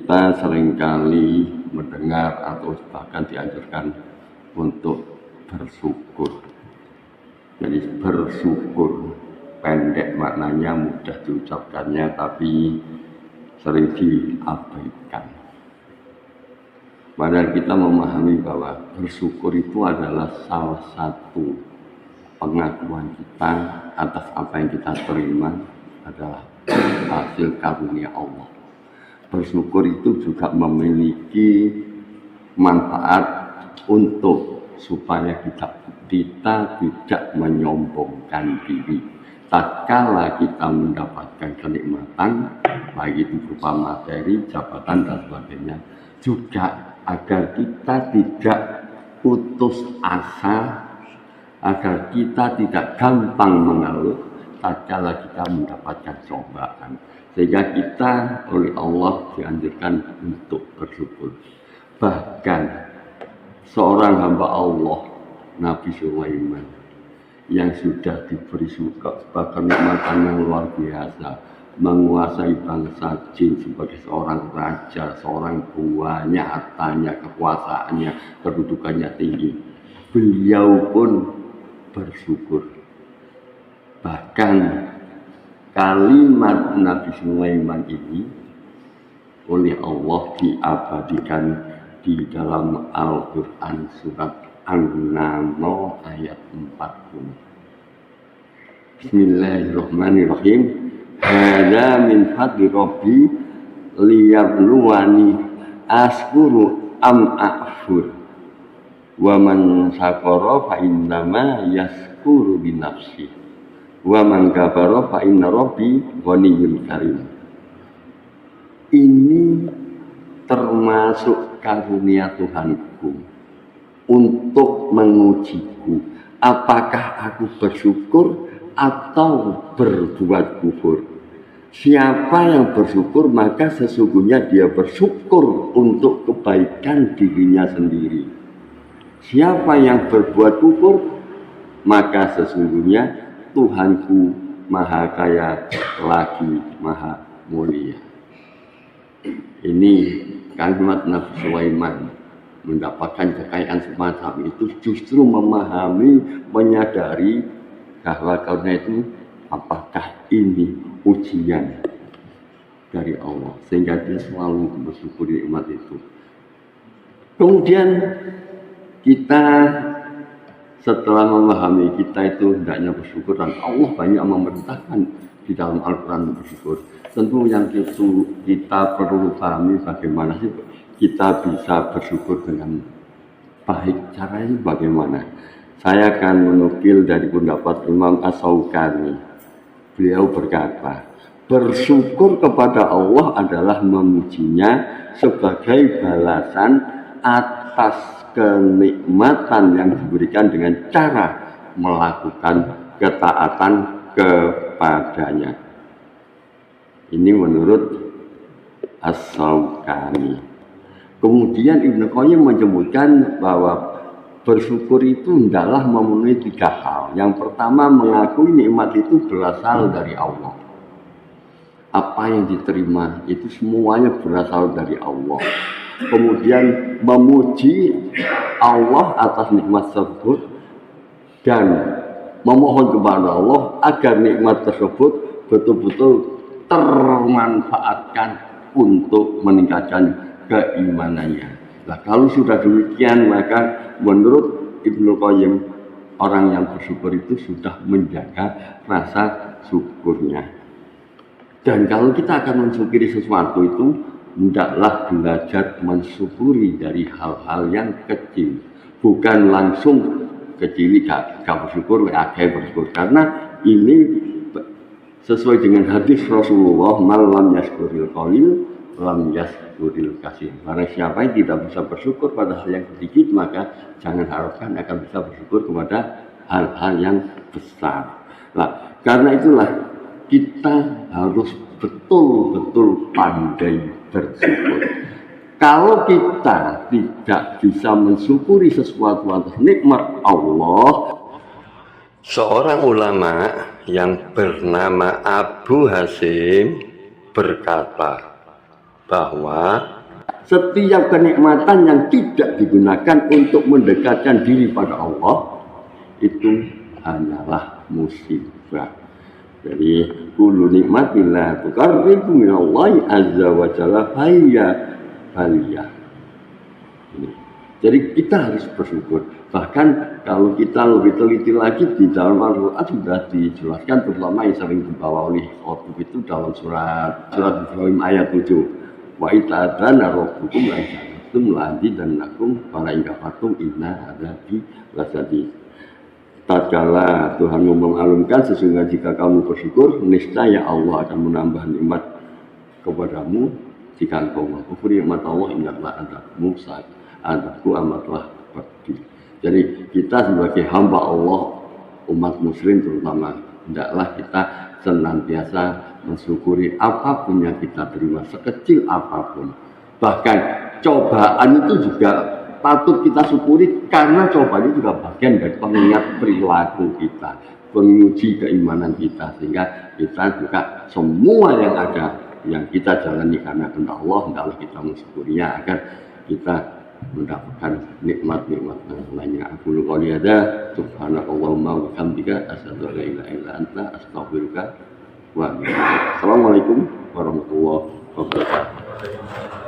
kita seringkali mendengar atau bahkan dianjurkan untuk bersyukur. Jadi bersyukur pendek maknanya, mudah diucapkannya, tapi sering diabaikan. Padahal kita memahami bahwa bersyukur itu adalah salah satu pengakuan kita atas apa yang kita terima adalah hasil karunia Allah. Bersyukur itu juga memiliki manfaat untuk supaya kita tidak menyombongkan diri. Tatkala kita mendapatkan kenikmatan, baik itu berupa materi, jabatan dan sebagainya, juga agar kita tidak putus asa, agar kita tidak gampang mengeluh tatkala kita mendapatkan cobaan. Sehingga kita oleh Allah dianjurkan untuk bersyukur. Bahkan seorang hamba Allah, Nabi Sulaiman, yang sudah diberi kenikmatan yang luar biasa, menguasai bangsa jin sebagai seorang raja, seorang buahnya, hartanya, kekuasaannya, kedudukannya tinggi. Beliau pun bersyukur. Bahkan kalimat Nabi Sulaiman ini oleh Allah diabadikan di dalam Al-Quran surat An-Naml ayat 40. Bismillahirrahmanirrahim. Hada min fadli Rabbi liyabluwani askuru am akfur. Wa man syakara fa innama yaskuru bi nafsi. Wa man kafara fa inna Rabbi ghaniyyun karim. Ini termasuk karunia Tuhanku untuk mengujiku, apakah aku bersyukur atau berbuat kufur. Siapa yang bersyukur maka sesungguhnya dia bersyukur untuk kebaikan dirinya sendiri. Siapa yang berbuat kufur maka sesungguhnya Tuhanku maha kaya lagi maha mulia. Ini kalimat Nabi Sulaiman mendapatkan kekayaan semacam itu justru memahami, menyadari bahwa karena itu apakah ini ujian dari Allah, sehingga dia selalu bersyukuri nikmat itu. Kemudian kita setelah memahami kita itu hendaknya bersyukur dan Allah banyak memerintahkan di dalam Al-Quran bersyukur. Tentu yang itu kita perlu pahami bagaimana sih kita bisa bersyukur dengan baik. Caranya bagaimana? Saya akan menukil dari pendapat Imam As-Syaukani. Beliau berkata, bersyukur kepada Allah adalah memujinya sebagai balasan atas kenikmatan yang diberikan dengan cara melakukan ketaatan kepadanya. Ini menurut As-Syaukani. Kemudian Ibnu Qayyim menyebutkan bahwa bersyukur itu hendaklah memenuhi 3 hal. Yang pertama, mengakui nikmat itu berasal dari Allah. Apa yang diterima itu semuanya berasal dari Allah. Kemudian memuji Allah atas nikmat tersebut dan memohon kepada Allah agar nikmat tersebut betul-betul termanfaatkan untuk meningkatkan keimanannya. Nah, kalau sudah demikian maka menurut Ibnu Qayyim orang yang bersyukur itu sudah menjaga rasa syukurnya. Dan kalau kita akan mensyukuri sesuatu itu hendaklah belajar mensyukuri dari hal-hal yang kecil, bukan langsung kecil gak bersyukur, bersyukur, karena ini sesuai dengan hadis Rasulullah, malam yaskuril qalil lam yaskuril kasir. Barang siapa yang tidak bisa bersyukur pada hal yang sedikit, maka jangan harapkan akan bisa bersyukur kepada hal-hal yang besar. Nah, karena itulah kita harus betul-betul pandai bersyukur. Kalau kita tidak bisa mensyukuri sesuatu atas nikmat Allah, seorang ulama yang bernama Abu Hasim berkata, bahwa setiap kenikmatan yang tidak digunakan untuk mendekatkan diri pada Allah itu hanyalah musibah. Jadi kullu nikmatin la tuqarribu minallahi azza wa jalla faliyah. Jadi kita harus bersyukur. Bahkan kalau kita lebih teliti lagi di dalam Al-Quran sudah dijelaskan, terutama yang sering dibawa oleh Khotib itu dalam surat Ibrahim ayat 7. Wa ita'adana rabbukum la isyaratum la'adi dan nakum para ingkafatum inna adabi lasadi. Tatkala Tuhan mengalumkan sesungguhnya jika kamu bersyukur, niscaya Allah akan menambah nikmat kepadamu. Jika engkau mengkufuri nikmat Allah, ingatlah adabku amatlah pedih. Jadi kita sebagai hamba Allah, umat muslim terutama, hendaklah kita senantiasa mensyukuri apapun yang kita terima, sekecil apapun. Bahkan cobaan itu juga patut kita syukuri, karena cobaan itu juga bagian dari pengingat perilaku kita, penguji keimanan kita, sehingga kita juga semua yang ada yang kita jalani karena kehendak Allah, hendaklah kita mensyukurinya agar kita mendapatkan nikmat-nikmat yang lainnya. Aku lupa liada, subhanakallahumma wa bihamdika, asyhadu an la ilaha illa anta, astaghfiruka wa atubu ilaik. Assalamualaikum warahmatullahi wabarakatuh.